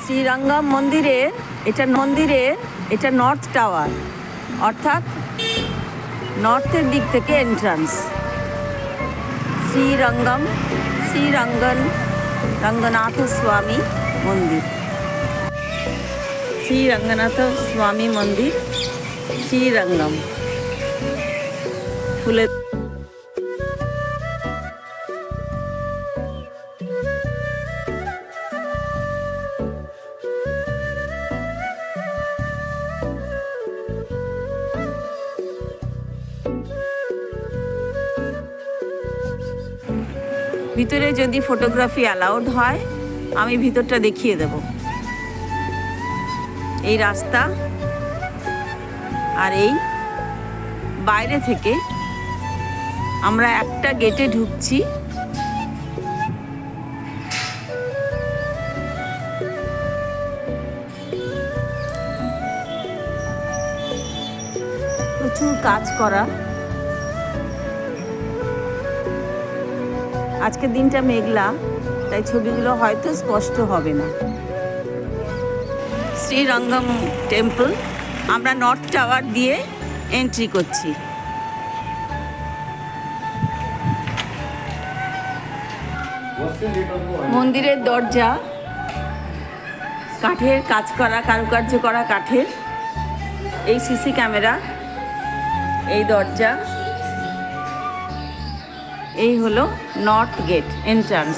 শ্রীরঙ্গম মন্দিরের এটা north tower, অর্থাৎ নর্থের দিক থেকে এন্ট্রান্স। রঙ্গনাথ স্বামী মন্দির, শ্রী রঙ্গনাথ স্বামী মন্দির, শ্রীরঙ্গম। ফুলে ভিতরে যদি ফটোগ্রাফি অ্যালাউড হয় আমি ভিতরটা দেখিয়ে দেব। এই রাস্তা, আর এই বাইরে থেকে আমরা একটা গেটে ঢুকছি। প্রচুর কাজ করা। আজকের দিনটা মেঘলা, তাই ছবিগুলো হয়তো স্পষ্ট হবে না। শ্রীরঙ্গম টেম্পল, আমরা নর্থ টাওয়ার দিয়ে এন্ট্রি করছি। মন্দিরের দরজা কাঠের কাজ করা, কারুকার্য করা কাঠের। এই সিসি ক্যামেরা, এই দরজা, এই হলো নর্থ গেট এন্ট্রান্স।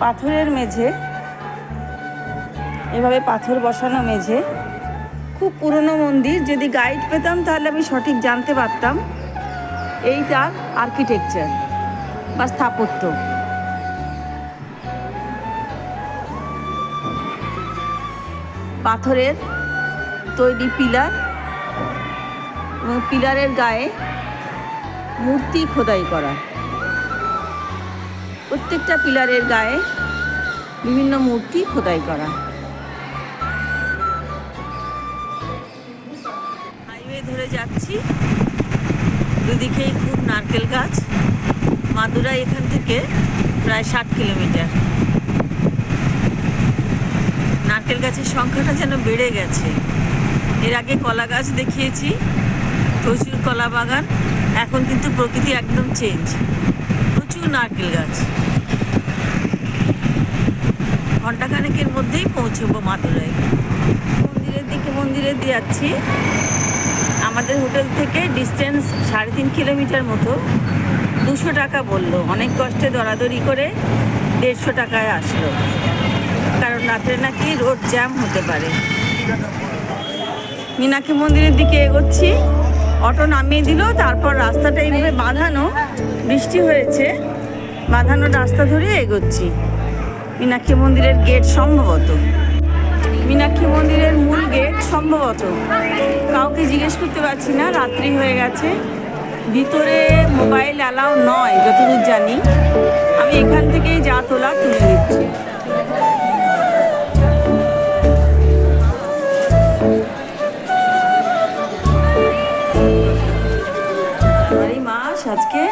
পাথরের মেঝে, এভাবে পাথর বসানো মেঝে। খুব পুরনো মন্দির, যদি গাইড পেতাম তাহলে আমি সঠিক জানতে পারতাম। এই তার আর্কিটেকচার বা স্থাপত্য। পাথরের তৈরি পিলার, এবং পিলারের গায়ে মূর্তি খোদাই করা। প্রত্যেকটা পিলারের গায়ে বিভিন্ন মূর্তি খোদাই করা। হাইওয়ে ধরে যাচ্ছি, দুদিকেই খুব নারকেল গাছ। মাদুরাই এখান থেকে প্রায় 60 কিলোমিটার। নারকেল গাছের সংখ্যাটা যেন বেড়ে গেছে। এর আগে কলা গাছ দেখিয়েছি, প্রচুর কলা বাগান। এখন কিন্তু প্রকৃতি একদম চেঞ্জ, প্রচুর নারকেল গাছ। ঘন্টাখানেকের মধ্যেই পৌঁছবো মাদুরাই। মন্দিরের দিয়ে যাচ্ছি। আমাদের হোটেল থেকে ডিস্টেন্স 3.5 কিলোমিটার মতো। 200 টাকা বললো, অনেক কষ্টে দরাদরি করে 150 টাকায় আসলো, কারণ রাত্রে নাকি রোড জ্যাম হতে পারে। মীনাক্ষী মন্দিরের দিকে এগোচ্ছি। অটো নামিয়ে দিল, তারপর রাস্তাটা এইভাবে বাঁধানো, বৃষ্টি হয়েছে, বাঁধানো রাস্তা ধরে এগোচ্ছি। মীনাক্ষী মন্দিরের গেট সম্ভবত, মীনাক্ষী মন্দিরের মূল গেট সম্ভবত। কাউকে জিজ্ঞেস করতে পারছি না, রাত্রি হয়ে গেছে। ভিতরে মোবাইল অ্যালাউ নয় যতদূর জানি। আমি এখান থেকেই যা তোলা তুলে নিচ্ছি। আজকে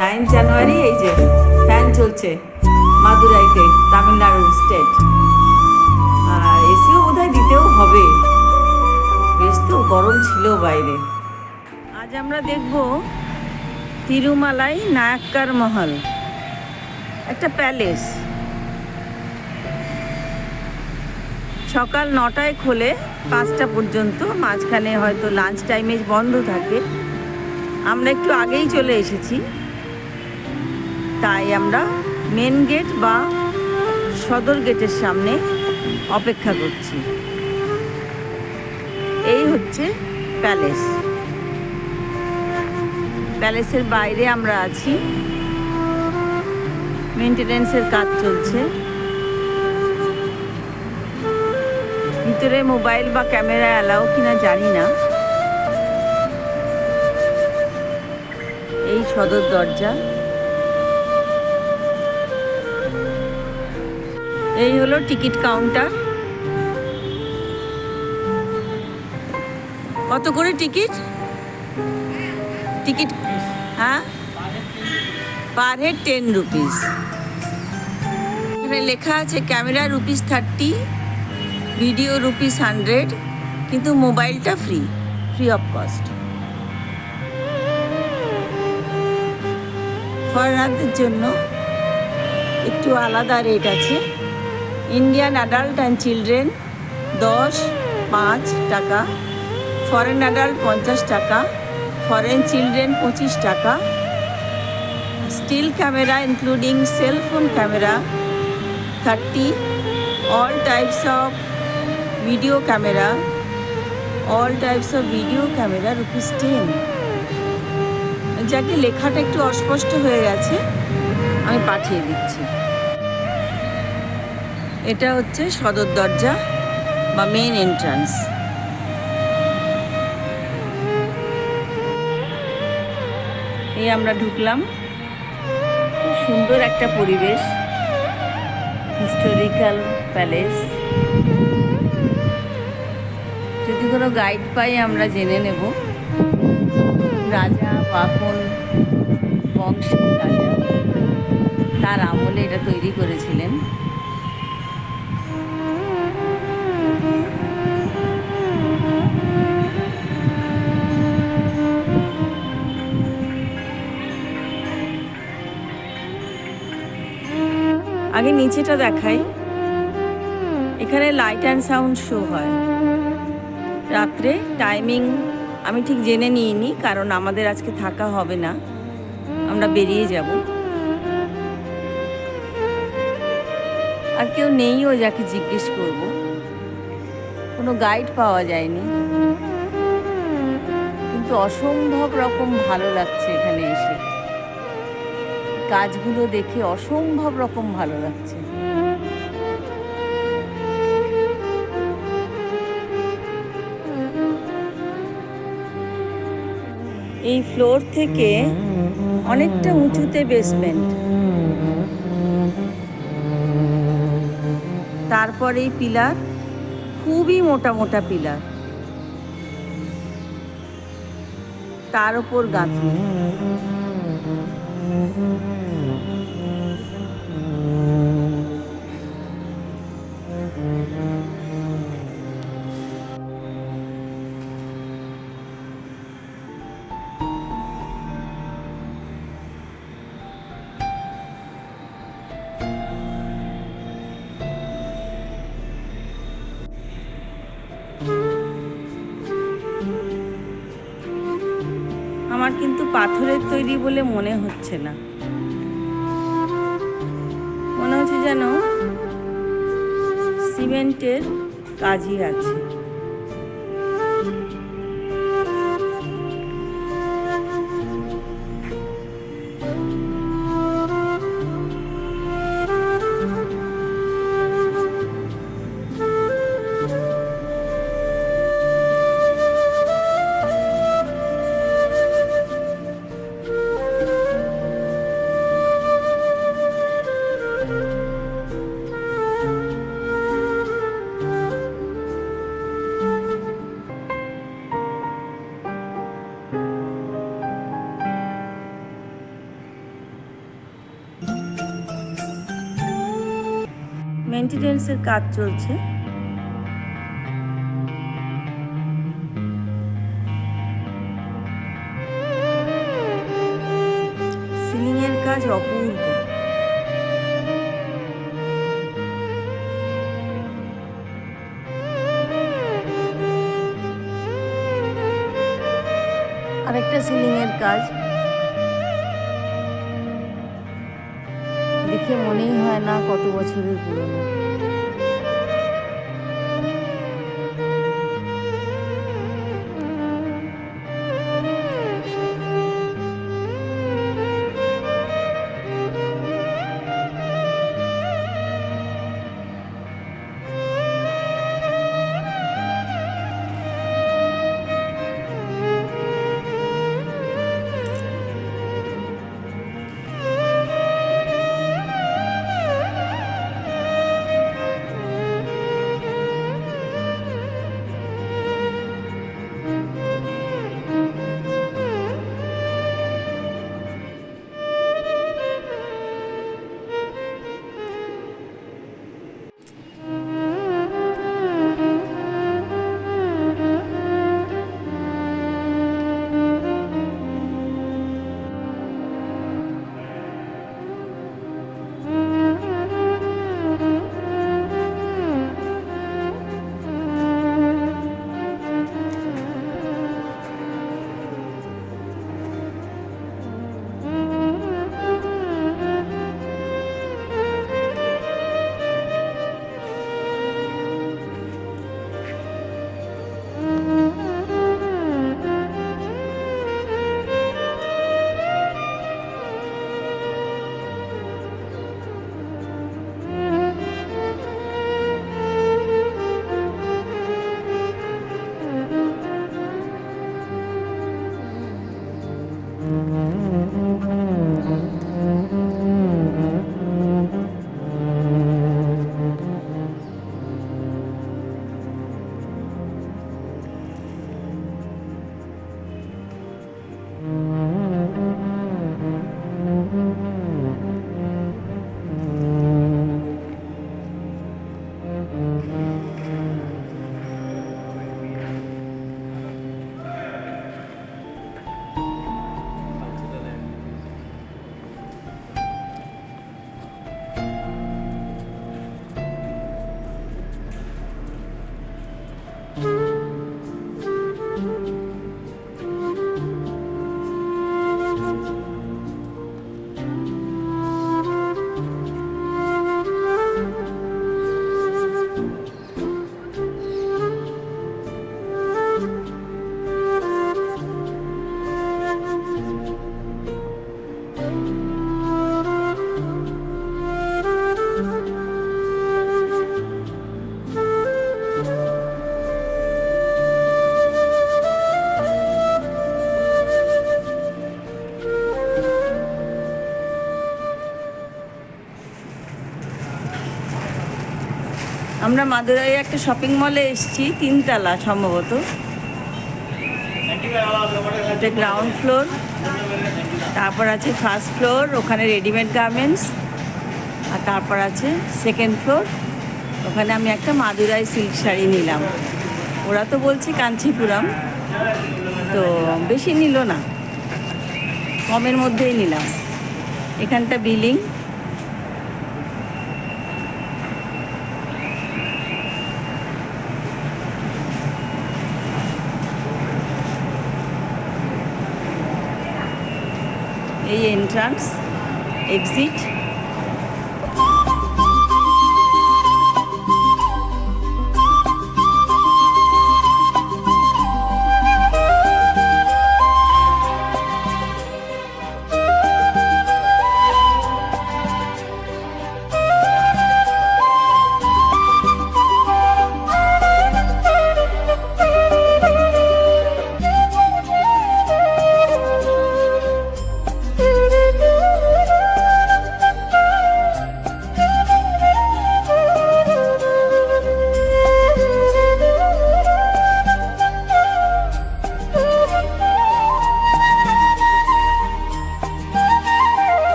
9 জানুয়ারি। এই যে ফ্যান চলছে মাদুরাইতে, তামিলনাড়ু স্টেট। আর এসিও বোধহয় দিতেও হবে, বেশ তো গরম ছিল বাইরে। আজ আমরা দেখব তিরুমালাই নায়াক্কার মহল, একটা প্যালেস। সকাল 9টায় খোলে, 5টা পর্যন্ত। মাঝখানে হয়তো লাঞ্চ টাইমে বন্ধ থাকে। আমরা একটু আগেই চলে এসেছি, তাই আমরা মেন গেট বা সদর গেটের সামনে অপেক্ষা করছি। এই হচ্ছে প্যালেস। প্যালেসের বাইরে আমরা আছি, মেইনটেনেন্সের কাজ চলছে। ভিতরে মোবাইল বা ক্যামেরা অ্যালাউ কিনা জানি না। এই সদর দরজা, এই হলো টিকিট কাউন্টার। কত করে টিকিট? হ্যাঁ, পার হেড 10 রুপিস। এখানে লেখা আছে ক্যামেরা ₹30, ভিডিও ₹100, কিন্তু মোবাইলটা ফ্রি অফ কস্ট। ফরেনারদের জন্য একটু আলাদা রেট আছে। ইন্ডিয়ান অ্যাডাল্ট অ্যান্ড চিলড্রেন 10-5 টাকা, ফরেন অ্যাডাল্ট 50 টাকা, ফরেন চিলড্রেন 25 টাকা। Still camera including cellphone camera 30, all types of video camera ₹10। যাকে লেখাটা একটু অস্পষ্ট হয়ে গেছে, আমি পাঠিয়ে দিচ্ছি। এটা হচ্ছে সদর দরজা বা মেন এন্ট্রান্স। এই আমরা ঢুকলাম। খুব সুন্দর একটা পরিবেশ, হিস্টোরিক্যাল প্যালেস। যদি কোনো গাইড পাই আমরা জেনে নেব। রাজা বাহন বংশের রাজা, তার আমলে এটা তৈরি করেছিলেন। আগে নিচেটা দেখাই। এখানে লাইট অ্যান্ড সাউন্ড শো হয় রাত্রে। টাইমিং আমি ঠিক জেনে নিইনি, কারণ আমাদের আজকে থাকা হবে না, আমরা বেরিয়ে যাব। আর কেউ নেইও যাকে জিজ্ঞেস করব, কোনো গাইড পাওয়া যায়নি। কিন্তু অসম্ভব রকম ভালো লাগছে এখানে এসে। কাজগুলো দেখে অসম্ভব রকম ভালো লাগছে। এই ফ্লোর থেকে অনেকটা উঁচুতে বেসমেন্ট, তারপরেই পিলার, খুবই মোটা মোটা পিলার, তার উপর গাঁথনি। আমার কিন্তু পাথরের তৈরি বলে মনে হচ্ছে না, মনে হচ্ছে যেন সিমেন্টের কাজই আছে। মেইনটেনেন্সের কাজ চলছে। সিলিং এর কাজ অপূর্ব। আরেকটা সিলিং এর কাজ দেখে মনেই হয় না কত বছরের পুরনো। আমরা মাদুরাইয়ে একটা শপিং মলে এসেছি, 3 তলা সম্ভবত। এটা গ্রাউন্ড ফ্লোর, তারপর আছে ফার্স্ট ফ্লোর, ওখানে রেডিমেড গার্মেন্টস, আর তারপর আছে সেকেন্ড ফ্লোর, ওখানে আমি একটা মাদুরাই সিল্ক শাড়ি নিলাম। ওরা তো বলছে কাঞ্চিপুরম, তো বেশি নিল না, কমের মধ্যেই নিলাম। এখানটা বিলিং। এই এন্ট্রান্স, এক্সিট।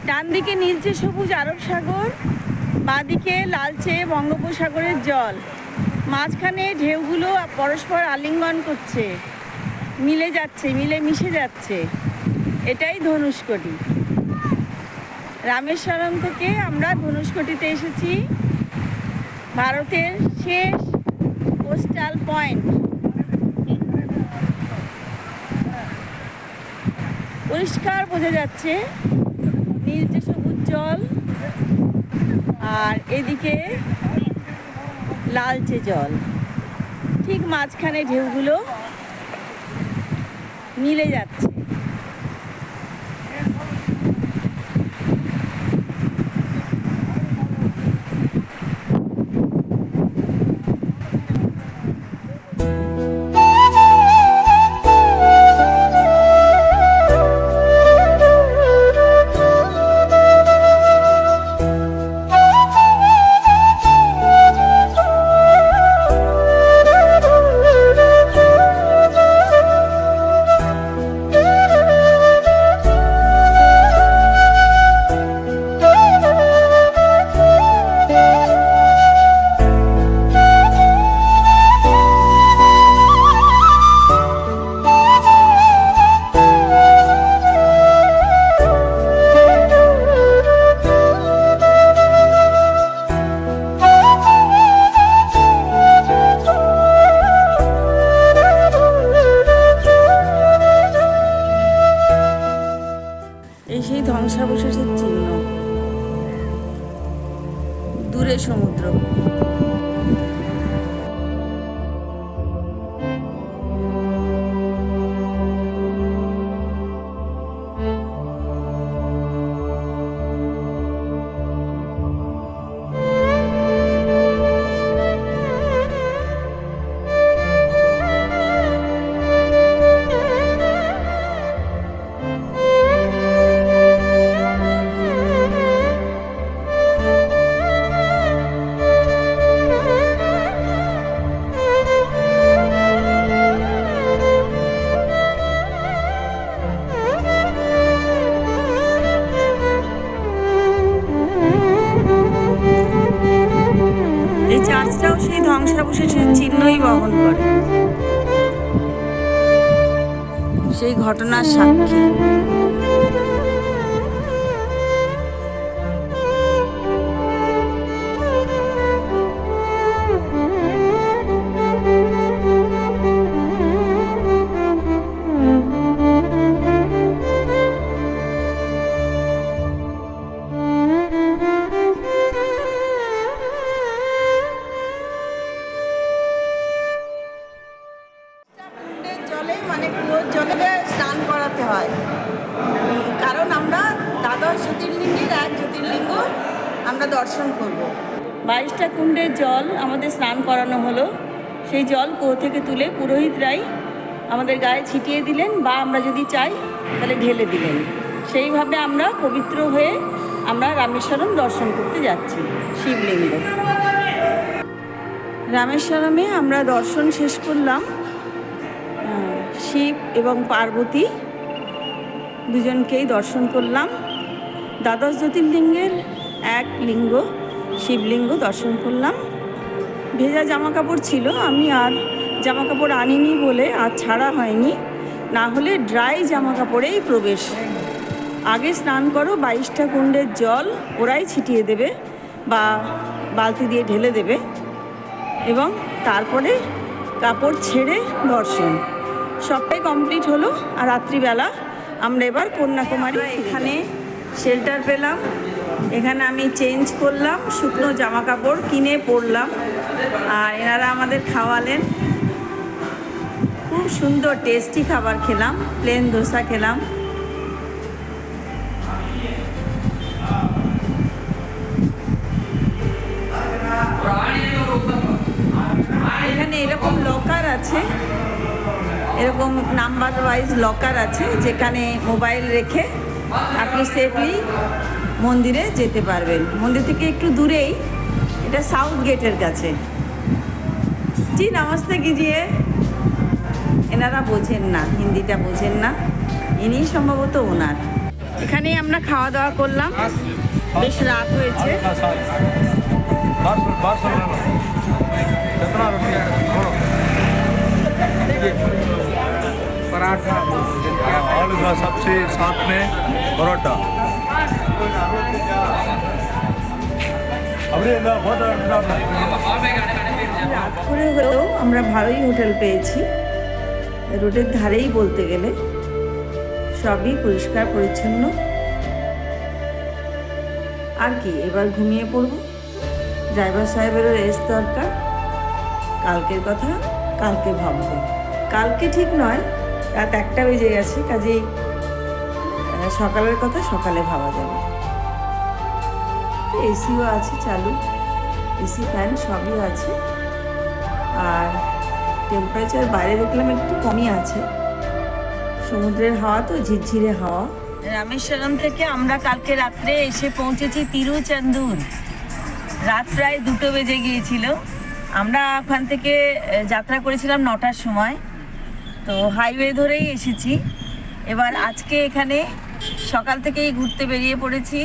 ডান দিকে নীলচে সবুজ আরব সাগর, বাঁদিকে লালচে বঙ্গোপসাগরের জল, মাঝখানে ঢেউগুলো পরস্পর আলিঙ্গন করছে, মিলে যাচ্ছে, মিলে মিশে যাচ্ছে। এটাই ধনুষকোটি। রামেশ্বরম থেকে আমরা ধনুষকোটিতে এসেছি, ভারতের শেষ কোস্টাল পয়েন্ট। পরিষ্কার বোঝা যাচ্ছে নীলচে সবুজ জল, আর এদিকে লালচে জল। ঠিক মাঝখানে ঢেউগুলো মিলে যাচ্ছে। এই সেই ধ্বংসাবশেষের চিহ্ন, দূরে সমুদ্র। এই চার্চটাও সেই ধ্বংসাবশেষের চিহ্নই বহন করে, সেই ঘটনার সাক্ষী। জলে মানে কুয়োর জলে স্নান করাতে হয়, কারণ আমরা দ্বাদশ জ্যোতির্লিঙ্গের এক জ্যোতির্লিঙ্গ আমরা দর্শন করব। 22টা কুণ্ডের জল আমাদের স্নান করানো হলো। সেই জল কুয়ো থেকে তুলে পুরোহিতরাই আমাদের গায়ে ছিটিয়ে দিলেন, বা আমরা যদি চাই তাহলে ঢেলে দিলেন। সেইভাবে আমরা পবিত্র হয়ে আমরা রামেশ্বরম দর্শন করতে যাচ্ছি, শিবলিঙ্গ। রামেশ্বরমে আমরা দর্শন শেষ করলাম। শিব এবং পার্বতী দুজনকেই দর্শন করলাম। দ্বাদশ জ্যোতির্লিঙ্গের এক লিঙ্গ শিবলিঙ্গ দর্শন করলাম। ভেজা জামা কাপড় ছিল, আমি আর জামা কাপড় আনিনি বলে আর ছাড়া হয়নি, না হলে ড্রাই জামা কাপড়েই প্রবেশ। আগে স্নান করো, 22টা কুণ্ডের জল ওরাই ছিটিয়ে দেবে বা বালতি দিয়ে ঢেলে দেবে, এবং তারপরে কাপড় ছেড়ে দর্শন। সবটাই কমপ্লিট হলো। আর রাত্রিবেলা আমরা এবার কন্যাকুমারী এখানে শেল্টার পেলাম। এখানে আমি চেঞ্জ করলাম, শুকনো জামা কাপড় কিনে পরলাম, আর এনারা আমাদের খাওয়ালেন। খুব সুন্দর টেস্টি খাবার খেলাম, প্লেন ধোসা খেলাম। এখানে এরকম লকার আছে, এরকম নাম্বার ওয়াইজ লকার আছে, যেখানে মোবাইল রেখে আপনি সেফলি মন্দিরে যেতে পারবেন। মন্দির থেকে একটু দূরেই, এটা সাউথ গেটের কাছে। জি নমস্তে কিজিয়ে। এনারা বোঝেন না, হিন্দিটা বোঝেন না, ইনি সম্ভবত ওনার। এখানেই আমরা খাওয়া দাওয়া করলাম, বেশ রাত হয়েছে। पराठा, आलू का सब्जी, साथ में परोठा। রাত করে হলেও আমরা ভালোই হোটেল পেয়েছি। রোডের ধারেই বলতে গেলে, সবই পরিষ্কার পরিচ্ছন্ন। আর কি, এবার ঘুমিয়ে পড়ব। ড্রাইভার সাহেবেরও রেস্ট দরকার। কালকের কথা কালকে ভাববো। কালকে ঠিক নয়, রাত 1টা বেজে গেছে, কাজেই সকালের কথা সকালে ভাবা যাবে। তো এসিও আছে চালু, এসি ফ্যান সবই আছে। আর টেম্পারেচার বাইরে দেখলাম একটু কমই আছে, সমুদ্রের হাওয়া তো ঝিরঝিরে হাওয়া। রামেশ্বরম থেকে আমরা কালকে রাত্রে এসে পৌঁছেছি তিরুচেন্দুর। রাত প্রায় 2টো বেজে গিয়েছিল। আমরা ওখান থেকে যাত্রা করেছিলাম 9টার সময়, তো হাইওয়ে ধরেই এসেছি। এবার আজকে এখানে সকাল থেকেই ঘুরতে বেরিয়ে পড়েছি।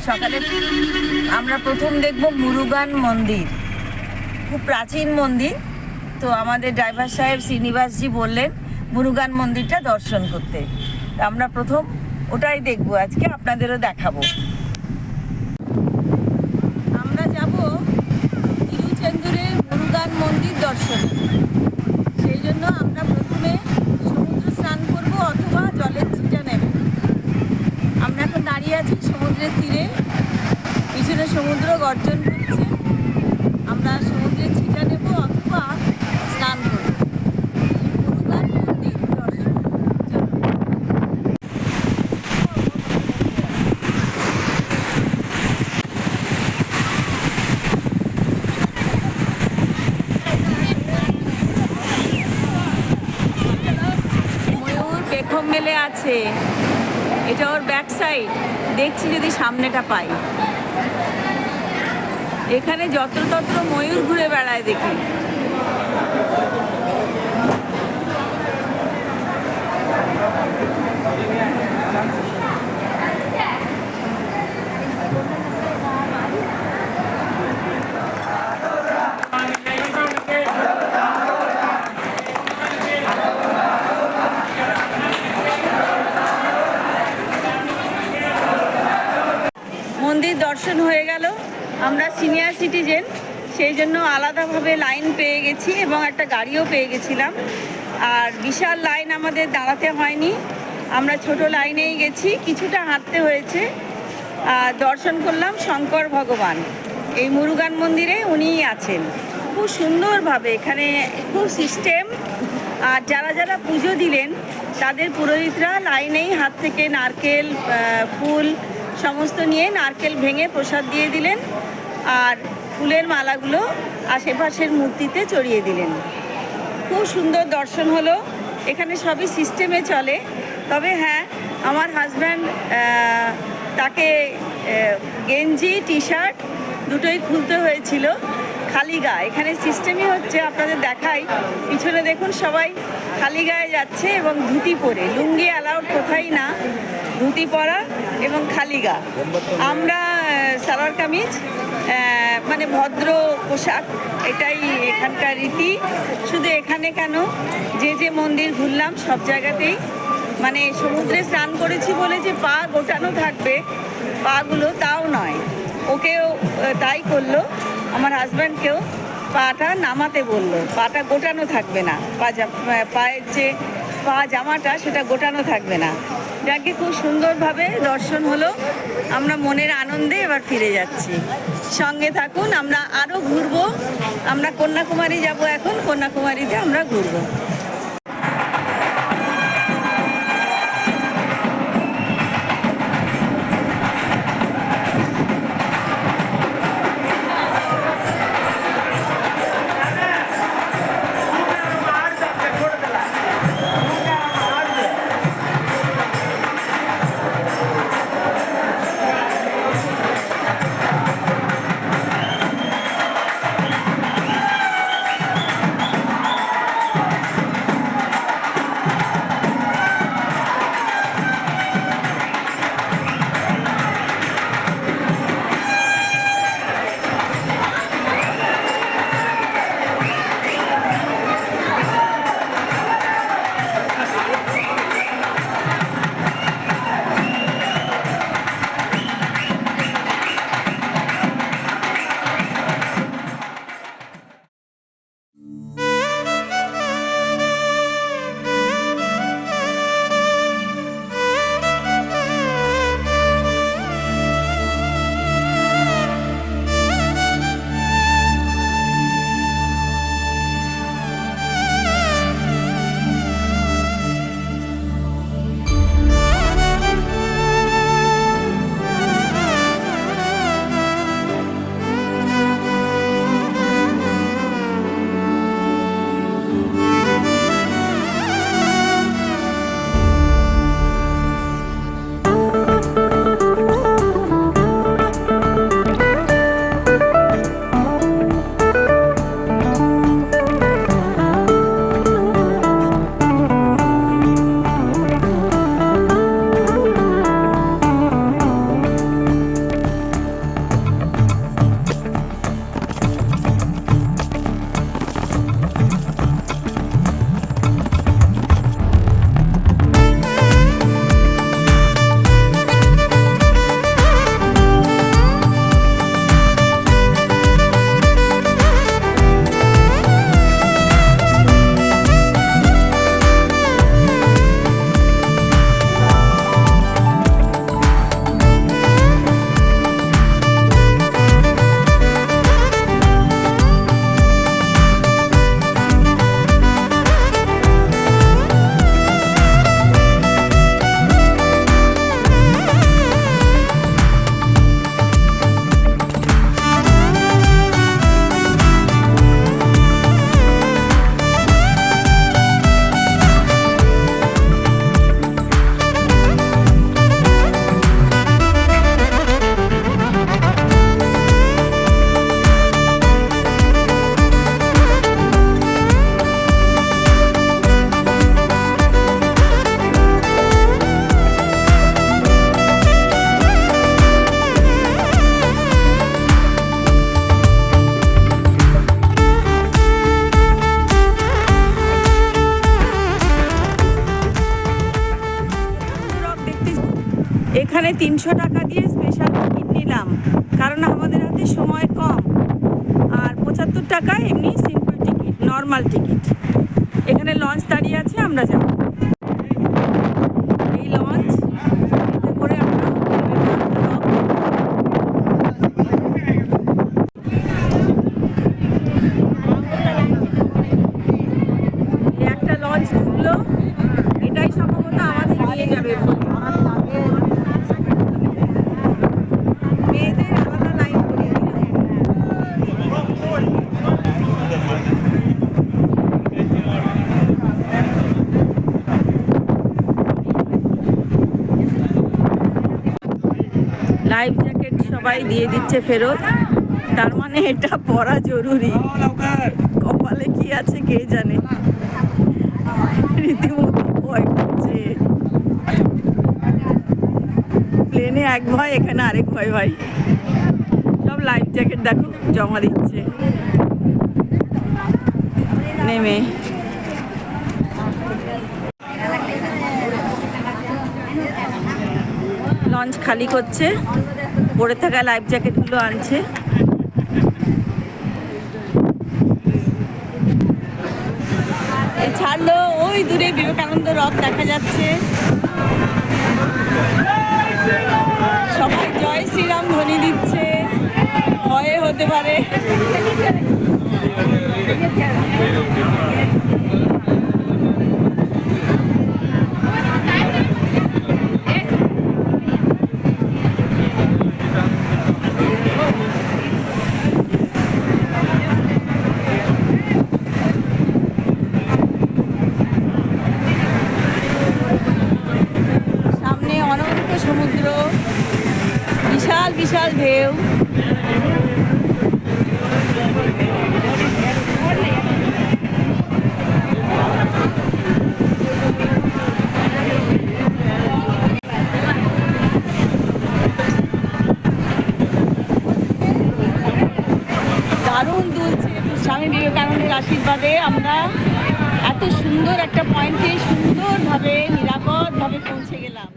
সকালে আমরা প্রথম দেখব মুরুগান মন্দির, খুব প্রাচীন মন্দির। তো আমাদের ড্রাইভার সাহেব শ্রীনিবাসজি বললেন মুরুগান মন্দিরটা দর্শন করতে। তো আমরা প্রথম ওটাই দেখব, আজকে আপনাদেরও দেখাবো। আমরা যাব তিরুচেন্দুরে মুরুগান মন্দির দর্শনে। সেই জন্য আমরা প্রথমে সমুদ্র স্নান করব অথবা জলের ছিটা নেব। আমরা এখন দাঁড়িয়ে আছি সমুদ্রের তীরে, পিছনে সমুদ্র গর্জন করছে। আমরা সমুদ্রের ছিটা নেব অথবা স্নান করব। মুরুগান মন্দির দর্শন। ময়ূর পেখম মেলে আছে, এটা ওর ব্যাক সাইড। দেখছি যদি সামনেটা পাই। এখানে যত্রতত্র ময়ূর ঘুরে বেড়ায় দেখি। মন্দির দর্শন হয়ে গেল। আমরা সিনিয়র সিটিজেন, সেই জন্য আলাদাভাবে লাইন পেয়ে গেছি এবং একটা গাড়িও পেয়ে গেছিলাম। আর বিশাল লাইন আমাদের দাঁড়াতে হয়নি, আমরা ছোট লাইনেই গেছি, কিছুটা হাঁটতে হয়েছে। দর্শন করলাম শঙ্কর ভগবান। এই মুরুগান মন্দিরে উনিই আছেন খুব সুন্দরভাবে। এখানে খুব সিস্টেম। আর যারা যারা পুজো দিলেন তাদের পুরোহিতরা লাইনেই হাত থেকে নারকেল, ফুল সমস্ত নিয়ে নারকেল ভেঙে প্রসাদ দিয়ে দিলেন, আর ফুলের মালাগুলো আশেপাশের মূর্তিতে চড়িয়ে দিলেন। খুব সুন্দর দর্শন হলো। এখানে সবই সিস্টেমে চলে। তবে হ্যাঁ, আমার হাজব্যান্ড তাকে গেঞ্জি টি শার্ট দুটোই খুলতে হয়েছিল খালি গায়ে। এখানে সিস্টেমই হচ্ছে, আপনাদের দেখাই, পিছনে দেখুন সবাই খালি গায়ে যাচ্ছে এবং ধুতি পরে। লুঙ্গি অ্যালাউড কোথায় না, ধুতি পরা এবং খালি গা। আমরা সালোয়ার কামিজ, মানে ভদ্র পোশাক, এটাই এখানকার রীতি। শুধু এখানে কেন, যে যে মন্দির ঘুরলাম সব জায়গাতেই মানে সমুদ্রে স্নান করেছি বলে যে পা গোটানো থাকবে পাগুলো, তাও নয়। ওকেও তাই করলো, আমার হাজব্যান্ডকেও পাটা নামাতে বললো, পাটা গোটানো থাকবে না, পায়ের যে পা জামাটা সেটা গোটানো থাকবে না। যাকে খুব সুন্দরভাবে দর্শন হলো। আমরা মনের আনন্দে এবার ফিরে যাচ্ছি। সঙ্গে থাকুন, আমরা আরও ঘুরবো। আমরা কন্যাকুমারী যাব এখন, কন্যাকুমারীতে আমরা ঘুরবো। এখানে 300 টাকা দিয়ে স্পেশাল টিকিট নিলাম, কারণ আমাদের হাতে সময় কম। আর 75 টাকা এমনি সিম্পল টিকিট, নর্মাল টিকিট। এখানে লঞ্চ দাঁড়িয়ে আছে, আমরা যাব। এই লঞ্চ করে আমরা একটা লঞ্চ ঢুকলো, এটাই সম্ভবত আমাদের নিয়ে যাবে। মেয়েদের আলাদা লাইন করে দিল। লাইফ জ্যাকেট সবাই দিয়ে দিচ্ছে ফেরত, তার মানে এটা পরা জরুরি। কপালে কি আছে কে জানে, রীতিমতো ভয় করছে। প্লেনে এক ভয়, এখানে আরেক ভয়। ভাই সব লাইফ জ্যাকেট দেখো জমা দিচ্ছে নেমে। লঞ্চ খালি করছে, পড়ে থাকা লাইফ জ্যাকেটগুলো আনছে। ছাড়লো, ওই দূরে বিবেকানন্দ রথ দেখা যাচ্ছে। সবাই জয় শ্রীরাম ধ্বনি দিচ্ছে, ভয়ে হতে পারে। সামনে অনন্ত সমুদ্র, বিশাল বিশাল ঢেউ। দারুণ দুলছে। স্বামী বিবেকানন্দের আশীর্বাদে আমরা এত সুন্দর একটা পয়েন্টে সুন্দরভাবে নিরাপদভাবে পৌঁছে গেলাম।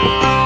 है